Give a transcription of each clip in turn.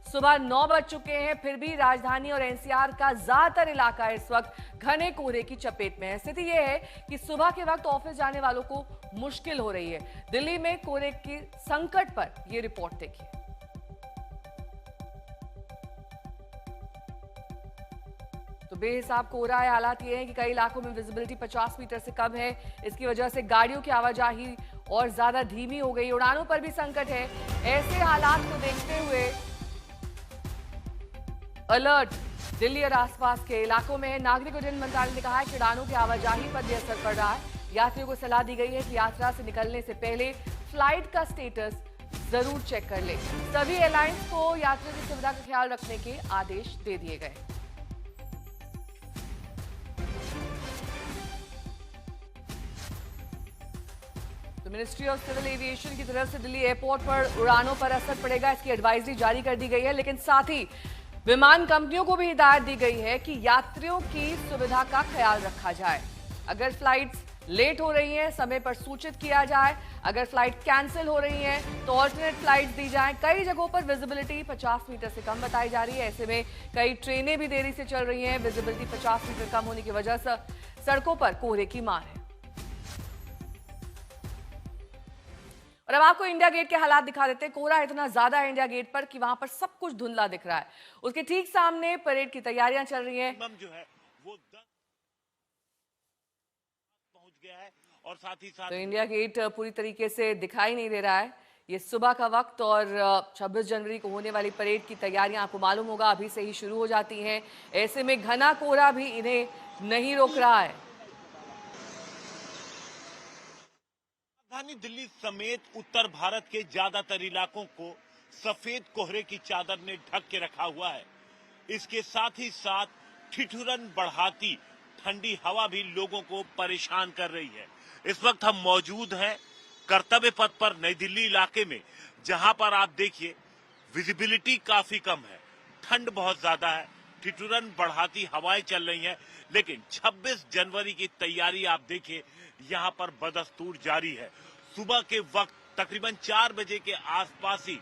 सुबह 9 बज चुके हैं, फिर भी राजधानी और एनसीआर का ज्यादातर इलाका इस वक्त घने कोहरे की चपेट में है। स्थिति यह है कि सुबह के वक्त ऑफिस जाने वालों को मुश्किल हो रही है। दिल्ली में कोहरे के संकट पर यह रिपोर्ट देखिए। तो बेहिसाब कोहरा है। हालात ये है कि कई इलाकों में विजिबिलिटी 50 मीटर से कम है। इसकी वजह से गाड़ियों की आवाजाही और ज्यादा धीमी हो गई। उड़ानों पर भी संकट है। ऐसे हालात को देखते हुए अलर्ट दिल्ली और आसपास के इलाकों में। नागरिक उड्डयन मंत्रालय ने कहा है कि उड़ानों की आवाजाही पर भी असर पड़ रहा है। यात्रियों को सलाह दी गई है कि यात्रा से निकलने से पहले फ्लाइट का स्टेटस जरूर चेक कर ले। सभी एयरलाइंस को यात्रियों की सुविधा का ख्याल रखने के आदेश दे दिए गए। तो मिनिस्ट्री ऑफ सिविल एविएशन की तरफ से दिल्ली एयरपोर्ट पर उड़ानों पर असर पड़ेगा, इसकी एडवाइजरी जारी कर दी गई है। लेकिन साथ ही विमान कंपनियों को भी हिदायत दी गई है कि यात्रियों की सुविधा का ख्याल रखा जाए। अगर फ्लाइट्स लेट हो रही हैं, समय पर सूचित किया जाए। अगर फ्लाइट कैंसिल हो रही हैं तो ऑल्टरनेट फ्लाइट्स दी जाएं। कई जगहों पर विजिबिलिटी 50 मीटर से कम बताई जा रही है। ऐसे में कई ट्रेनें भी देरी से चल रही हैं। विजिबिलिटी 50 मीटर कम होने की वजह से सड़कों पर कोहरे की मार है। और अब आपको इंडिया गेट के हालात दिखा देते हैं। कोहरा इतना ज्यादा है इंडिया गेट पर कि वहां पर सब कुछ धुंधला दिख रहा है। उसके ठीक सामने परेड की तैयारियां चल रही हैं। जो है वो 10 पहुंच गया है और साथ ही साथ तो इंडिया गेट पूरी तरीके से दिखाई नहीं दे रहा है। ये सुबह का वक्त और 26 जनवरी को होने वाली परेड की तैयारियां आपको मालूम होगा अभी से ही शुरू हो जाती हैं। ऐसे में घना कोहरा भी इन्हें नहीं रोक रहा है। राजधानी दिल्ली समेत उत्तर भारत के ज्यादातर इलाकों को सफेद कोहरे की चादर ने ढक के रखा हुआ है। इसके साथ ही साथ ठिठुरन बढ़ाती ठंडी हवा भी लोगों को परेशान कर रही है। इस वक्त हम मौजूद हैं कर्तव्य पथ पर नई दिल्ली इलाके में, जहां पर आप देखिए विजिबिलिटी काफी कम है, ठंड बहुत ज्यादा है, ठिठुरन बढ़ाती हवाएं चल रही हैं। लेकिन 26 जनवरी की तैयारी आप देखिए यहाँ पर बदस्तूर जारी है। सुबह के वक्त तकरीबन 4 बजे के आसपास ही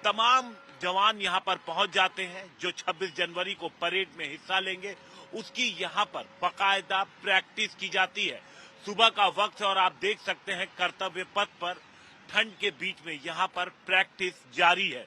तमाम जवान यहाँ पर पहुंच जाते हैं जो 26 जनवरी को परेड में हिस्सा लेंगे। उसकी यहाँ पर बाकायदा प्रैक्टिस की जाती है। सुबह का वक्त है और आप देख सकते हैं कर्तव्य पथ पर ठंड के बीच में यहाँ पर प्रैक्टिस जारी है।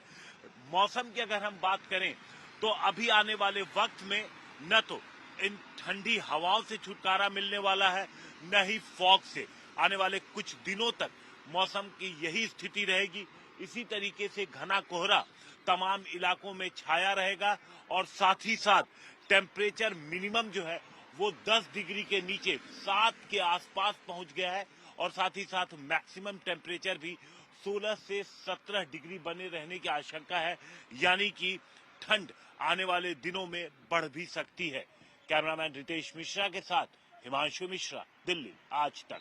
मौसम की अगर हम बात करें तो अभी आने वाले वक्त में न तो इन ठंडी हवाओं से छुटकारा मिलने वाला है, न ही फॉग से। आने वाले कुछ दिनों तक मौसम की यही स्थिति रहेगी। इसी तरीके से घना कोहरा तमाम इलाकों में छाया रहेगा और साथ ही साथ टेम्परेचर मिनिमम जो है वो 10 डिग्री के नीचे 7 के आसपास पहुंच गया है और साथ ही साथ मैक्सिमम टेम्परेचर भी 16 से 17 डिग्री बने रहने की आशंका है। यानी कि ठंड आने वाले दिनों में बढ़ भी सकती है। कैमरामैन रितेश मिश्रा के साथ हिमांशु मिश्रा, दिल्ली आज तक।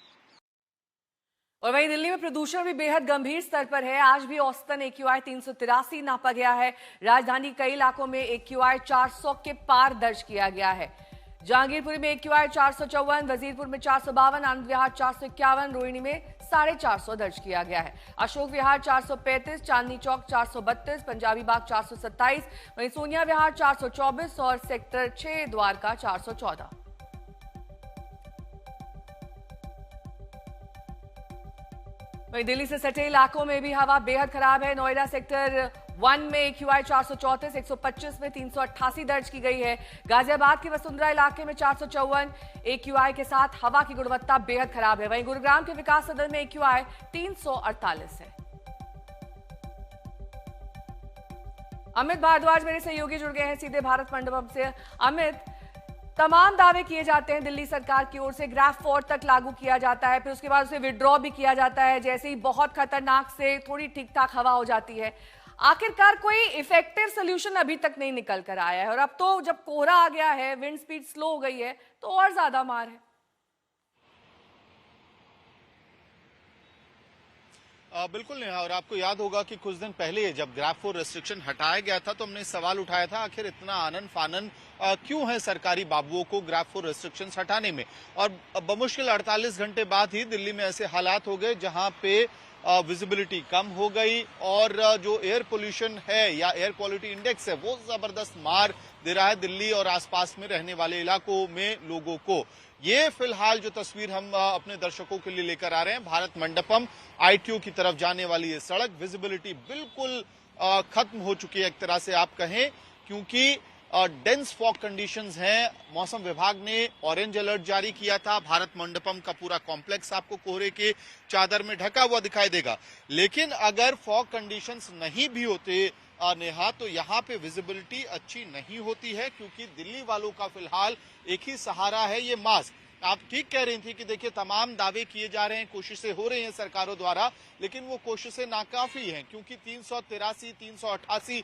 और वहीं दिल्ली में प्रदूषण भी बेहद गंभीर स्तर पर है। आज भी औसतन AQI 383 नापा गया है। राजधानी कई इलाकों में AQI 400 के पार दर्ज किया गया है। जहांगीरपुरी में AQI 454, वजीरपुर में 452, आनंद विहार 451, रोहिणी में 450 दर्ज किया गया है। अशोक विहार 435, चांदनी चौक 432, पंजाबी बाग 427, वहीं सोनिया विहार 424 और सेक्टर 6 द्वारका 414। वहीं दिल्ली से सटे इलाकों में भी हवा बेहद खराब है। नोएडा सेक्टर 1 में AQI 434, 125 में 388 दर्ज की गई है। गाजियाबाद के वसुंधरा इलाके में 454 AQI के साथ हवा की गुणवत्ता बेहद खराब है। वहीं गुरुग्राम के विकास सदन में AQI 348 है। अमित भारद्वाज मेरे सहयोगी जुड़ गए हैं सीधे भारत मंडपम से। अमित, तमाम दावे किए जाते हैं दिल्ली सरकार की ओर से, ग्राफ 4 तक लागू किया जाता है, फिर उसके बाद उसे विड्रॉ भी किया जाता है। जैसे ही बहुत खतरनाक से थोड़ी ठीक ठाक हवा हो जाती है, आखिरकार कोई इफेक्टिव सोल्यूशन अभी तक नहीं निकल कर आया है। और अब तो जब कोहरा आ गया है, विंड स्पीड स्लो हो गई है, तो और ज्यादा मार है। बिल्कुल नेहा, और आपको याद होगा कि कुछ दिन पहले जब ग्राफ 4 रेस्ट्रिक्शन हटाया गया था तो हमने सवाल उठाया था आखिर इतना आनन फानन क्यों है सरकारी बाबुओं को ग्राफ 4 रेस्ट्रिक्शंस हटाने में। और बमुश्किल 48 घंटे बाद ही दिल्ली में ऐसे हालात हो गए जहां पे विजिबिलिटी कम हो गई और जो एयर पोल्यूशन है या एयर क्वालिटी इंडेक्स है वो जबरदस्त मार दे रहा है दिल्ली और आसपास में रहने वाले इलाकों में लोगों को। ये फिलहाल जो तस्वीर हम अपने दर्शकों के लिए लेकर आ रहे हैं, भारत मंडपम ITO की तरफ जाने वाली ये सड़क, विजिबिलिटी बिल्कुल खत्म हो चुकी है एक तरह से आप कहें, क्योंकि डेंस फॉग कंडीशंस हैं। मौसम विभाग ने ऑरेंज अलर्ट जारी किया था। भारत मंडपम का पूरा कॉम्प्लेक्स आपको कोहरे के चादर में ढका हुआ दिखाई देगा, लेकिन अगर फॉग कंडीशंस नहीं भी होते नेहा, तो यहाँ पे विजिबिलिटी अच्छी नहीं होती है, क्योंकि दिल्ली वालों का फिलहाल एक ही सहारा है, ये मास्क। आप ठीक कह रही थी कि देखिए तमाम दावे किए जा रहे हैं, कोशिशें हो रही हैं सरकारों द्वारा, लेकिन वो कोशिशें नाकाफी हैं, क्योंकि 383 388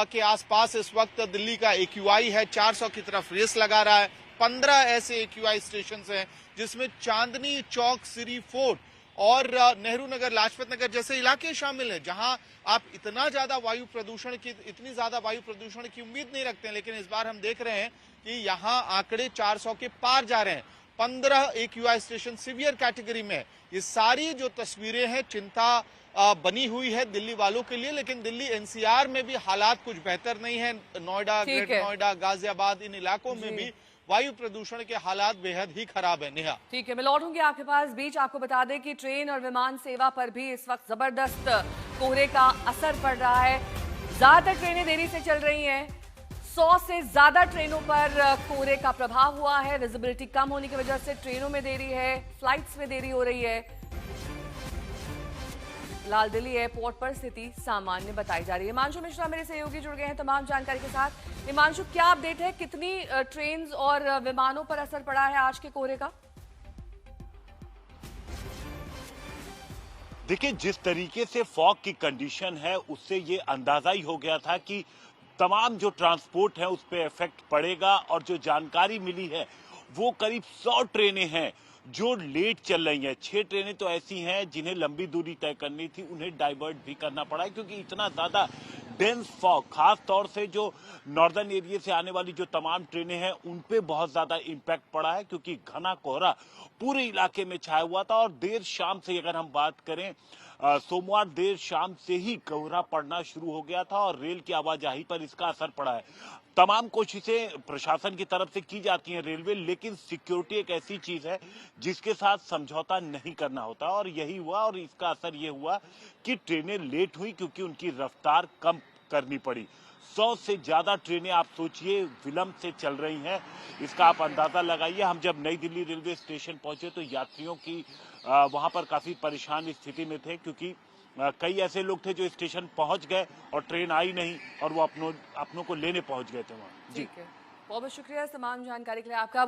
के आसपास इस वक्त दिल्ली का AQI है, 400 की तरफ रेस लगा रहा है। 15 ऐसे AQI स्टेशन हैं जिसमें चांदनी चौक, सिरी फोर्ट और नेहरू नगर, लाजपत नगर जैसे इलाके शामिल हैं, जहां आप इतनी ज्यादा वायु प्रदूषण की उम्मीद नहीं रखते हैं, लेकिन इस बार हम देख रहे हैं कि यहां आंकड़े 400 के पार जा रहे हैं। 15 AQI स्टेशन सीवियर कैटेगरी में। ये सारी जो तस्वीरें हैं, चिंता बनी हुई है दिल्ली वालों के लिए, लेकिन दिल्ली NCR में भी हालात कुछ बेहतर नहीं है। नोएडा, ग्रेटर नोएडा, गाजियाबाद, इन इलाकों में भी वायु प्रदूषण के हालात बेहद ही खराब है। नेहा, ठीक है, मैं लौटूंगी आपके पास। बीच आपको बता दें कि ट्रेन और विमान सेवा पर भी इस वक्त जबरदस्त कोहरे का असर पड़ रहा है। ज्यादातर ट्रेनें देरी से चल रही हैं। 100 से ज्यादा ट्रेनों पर कोहरे का प्रभाव हुआ है। विजिबिलिटी कम होने की वजह से ट्रेनों में देरी है, फ्लाइट्स में देरी हो रही है। लाल दिल्ली एयरपोर्ट पर स्थिति सामान्य बताई जा रही है। हिमांशु मिश्रा मेरे सहयोगी जुड़ गए हैं तमाम जानकारी के साथ। हिमांशु, क्या अपडेट है, कितनी ट्रेन्स और विमानों पर असर पड़ा है आज के कोहरे का? देखिए, जिस तरीके से फॉग की कंडीशन है उससे ये अंदाजा ही हो गया था कि तमाम जो ट्रांसपोर्ट है उस पर इफेक्ट पड़ेगा। और जो जानकारी मिली है वो करीब 100 ट्रेनें हैं जो लेट चल रही हैं। 6 ट्रेनें तो ऐसी हैं जिन्हें लंबी दूरी तय करनी थी, उन्हें डाइवर्ट भी करना पड़ा है, क्योंकि इतना ज्यादा डेंस फॉग, खास तौर से जो नॉर्दर्न एरिया से आने वाली जो तमाम ट्रेनें हैं उन पे बहुत ज्यादा इम्पैक्ट पड़ा है, क्योंकि घना कोहरा पूरे इलाके में छाया हुआ था। और देर शाम से अगर हम बात करें, सोमवार देर शाम से ही कोहरा पड़ना शुरू हो गया था और रेल की आवाजाही पर इसका असर पड़ा है। तमाम कोशिशें प्रशासन की तरफ से की जाती हैं रेलवे, लेकिन सिक्योरिटी एक ऐसी चीज है जिसके साथ समझौता नहीं करना होता, और यही हुआ। और इसका असर ये हुआ कि ट्रेनें लेट हुई, क्योंकि उनकी रफ्तार कम करनी पड़ी। 100 से ज्यादा ट्रेनें आप सोचिए विलंब से चल रही हैं, इसका आप अंदाजा लगाइए। हम जब नई दिल्ली रेलवे स्टेशन पहुंचे तो यात्रियों की वहां पर काफी परेशान स्थिति में थे, क्योंकि कई ऐसे लोग थे जो स्टेशन पहुंच गए और ट्रेन आई नहीं और वो अपनों को लेने पहुंच गए थे वहां। जी, बहुत बहुत शुक्रिया तमाम जानकारी के लिए आपका।